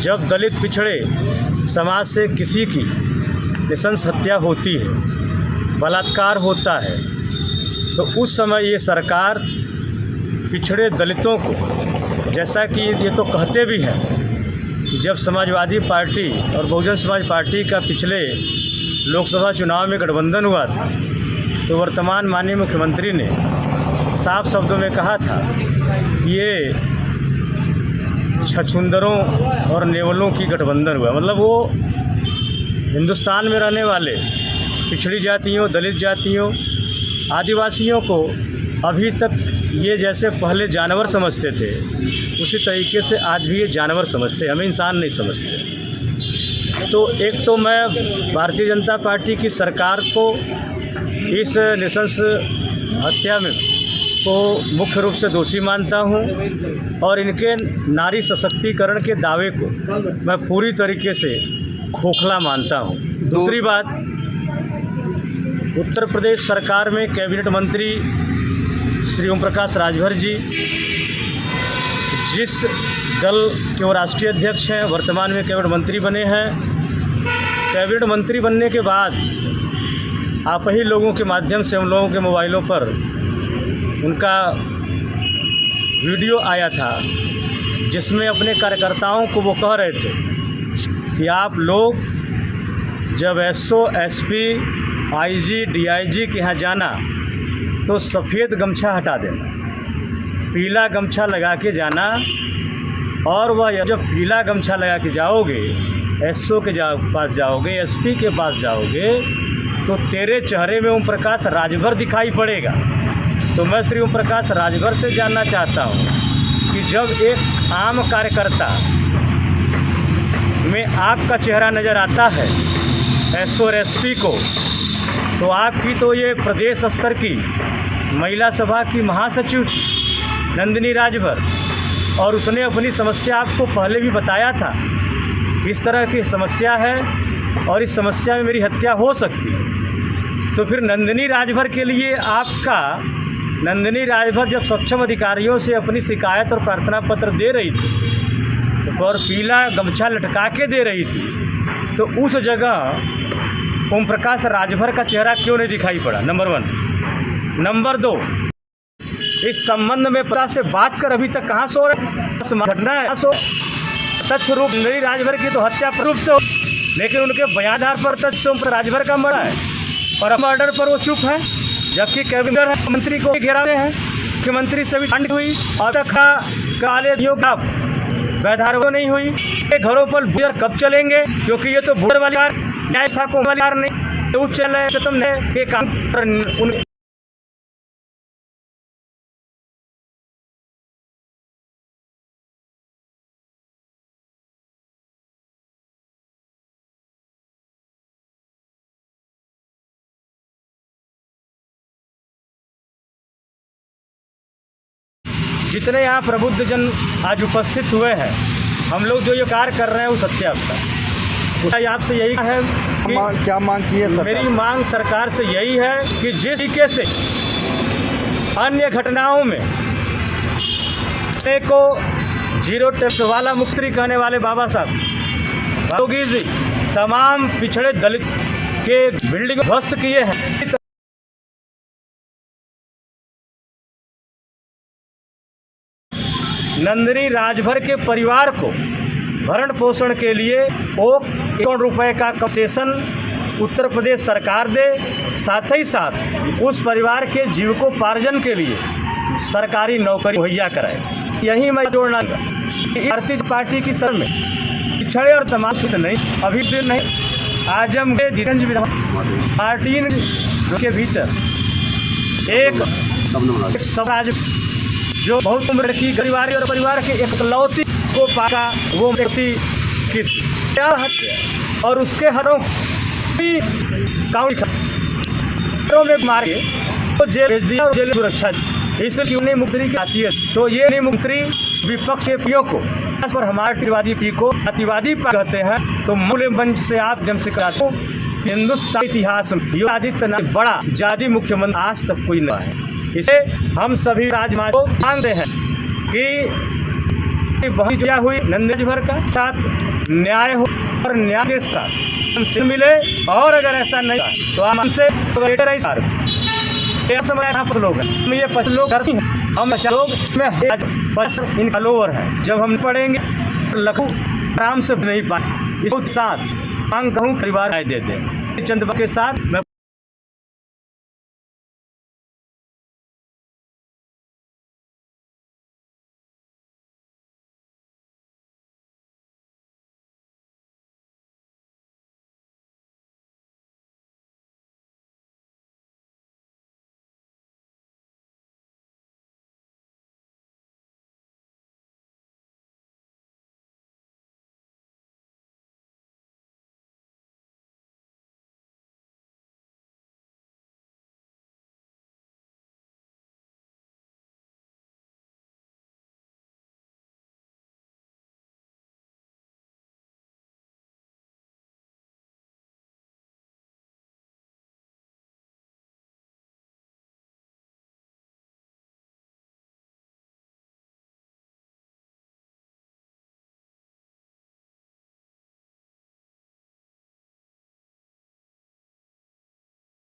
जब दलित पिछड़े समाज से किसी की नृशंस हत्या होती है, बलात्कार होता है, तो उस समय ये सरकार पिछड़े दलितों को, जैसा कि ये तो कहते भी हैं कि जब समाजवादी पार्टी और बहुजन समाज पार्टी का पिछले लोकसभा चुनाव में गठबंधन हुआ था, तो वर्तमान माननीय मुख्यमंत्री ने साफ शब्दों में कहा था कि ये छछूंदरों और नेवलों की गठबंधन हुआ। मतलब वो हिंदुस्तान में रहने वाले पिछड़ी जातियों, दलित जातियों, आदिवासियों को अभी तक ये जैसे पहले जानवर समझते थे, उसी तरीके से आज भी ये जानवर समझते, हमें इंसान नहीं समझते। तो एक तो मैं भारतीय जनता पार्टी की सरकार को इस नृशंस हत्या में को मुख्य रूप से दोषी मानता हूं और इनके नारी सशक्तिकरण के दावे को मैं पूरी तरीके से खोखला मानता हूं। दूसरी बात, उत्तर प्रदेश सरकार में कैबिनेट मंत्री श्री ओम प्रकाश राजभर जी, जिस दल के वो राष्ट्रीय अध्यक्ष हैं, वर्तमान में कैबिनेट मंत्री बने हैं। कैबिनेट मंत्री बनने के बाद आप ही लोगों के माध्यम से हम लोगों के मोबाइलों पर उनका वीडियो आया था, जिसमें अपने कार्यकर्ताओं को वो कह रहे थे कि आप लोग जब एसओ, एसपी, आईजी, डीआईजी के यहाँ जाना तो सफ़ेद गमछा हटा देना, पीला गमछा लगा के जाना, और वह जब पीला गमछा लगा के जाओगे, एसओ के पास जाओगे, एसपी के पास जाओगे, तो तेरे चेहरे में ओम प्रकाश राजभर दिखाई पड़ेगा। तो मैं श्री ओम प्रकाश राजभर से जानना चाहता हूँ कि जब एक आम कार्यकर्ता में आपका चेहरा नज़र आता है एसओ और एसपी को, तो आपकी तो ये प्रदेश स्तर की महिला सभा की महासचिव नंदिनी राजभर, और उसने अपनी समस्या आपको पहले भी बताया था, इस तरह की समस्या है और इस समस्या में मेरी हत्या हो सकती है। तो फिर नंदिनी राजभर के लिए आपका, नंदिनी राजभर जब सक्षम अधिकारियों से अपनी शिकायत और प्रार्थना पत्र दे रही थी और पीला गमछा लटका के दे रही थी, तो उस जगह ओम प्रकाश राजभर का चेहरा क्यों नहीं दिखाई पड़ा? नंबर 1। नंबर 2, इस संबंध में पता से बात कर अभी तक कहाँ सो रहे? घटना है तथ्य रूप नंदिनी राजभर की तो हत्या रूप से, लेकिन उनके बयान आधार पर तथ्य ओम राजभर का मर्डर है और मर्डर पर वो चुप है, जबकि कैबिनेट मंत्री को घेरा रहे हैं। मुख्यमंत्री से भी ठंड हुई और तक काले दियों का वैधारो नहीं हुई। घरों पर बुजर कब चलेंगे? क्योंकि ये तो बुजर वाली न्याय था को वाली नहीं, तो चल रहे तुमने के काम पर जितने यहाँ प्रबुद्ध जन आज उपस्थित हुए हैं, हम लोग जो ये कार्य कर रहे हैं वो सत्याग्रह, आपसे यही है कि क्या मांग की है सरकार? मेरी मांग सरकार से यही है कि जिस तरीके से अन्य घटनाओं में को जीरो टैक्स वाला मुक्ति कहने वाले बाबा साहब योगी जी तमाम पिछड़े दलित के बिल्डिंग ध्वस्त किए हैं, नंदिनी राजभर के परिवार को भरण पोषण के लिए 1 करोड़ रुपए का कंसेशन उत्तर प्रदेश सरकार दे, साथ ही साथ उस परिवार के जीविकोपार्जन के लिए सरकारी नौकरी मुहैया कराए। यही मैं जोड़ना भारतीय पार्टी की सर में पिछड़े और समाज नहीं, अभी भी नहीं, आजमगढ़ पार्टी के भीतर एक समाज जो बहुत उम्र की गरीबारी और परिवार के एकलौती को पाका, वो व्यक्ति की क्या हत्या और उसके हरों में मारे तो जेल भेज दिया और जेल सुरक्षा दी, इसलिए उन्हें मुक्ति की आती है। तो ये मुक्ति विपक्ष के पियों को पर हमारे प्रतिवादी पी को अतिवादी कहते हैं। तो मूल्य मंच से आप जम से कराते हिंदुस्तान इतिहास में योगी आदित्यनाथ बड़ा जादी मुख्यमंत्री आज तक कोई नहीं है। इसे हम सभी राजमाता को मांगते हैं कि बहुत क्या हुई नंद भर का साथ न्याय हो और न्याय के साथ हमसे मिले। और अगर ऐसा नहीं तो हम हमसे समय लोग हैं, हम ये 5 लोग करती हैं, हम 5 लोग में 5 इनका लोअर है। जब हम पढ़ेंगे लखू आराम से नहीं पाए। इस साथ मांग कहूँ परिवार दे दे चंद के साथ मैं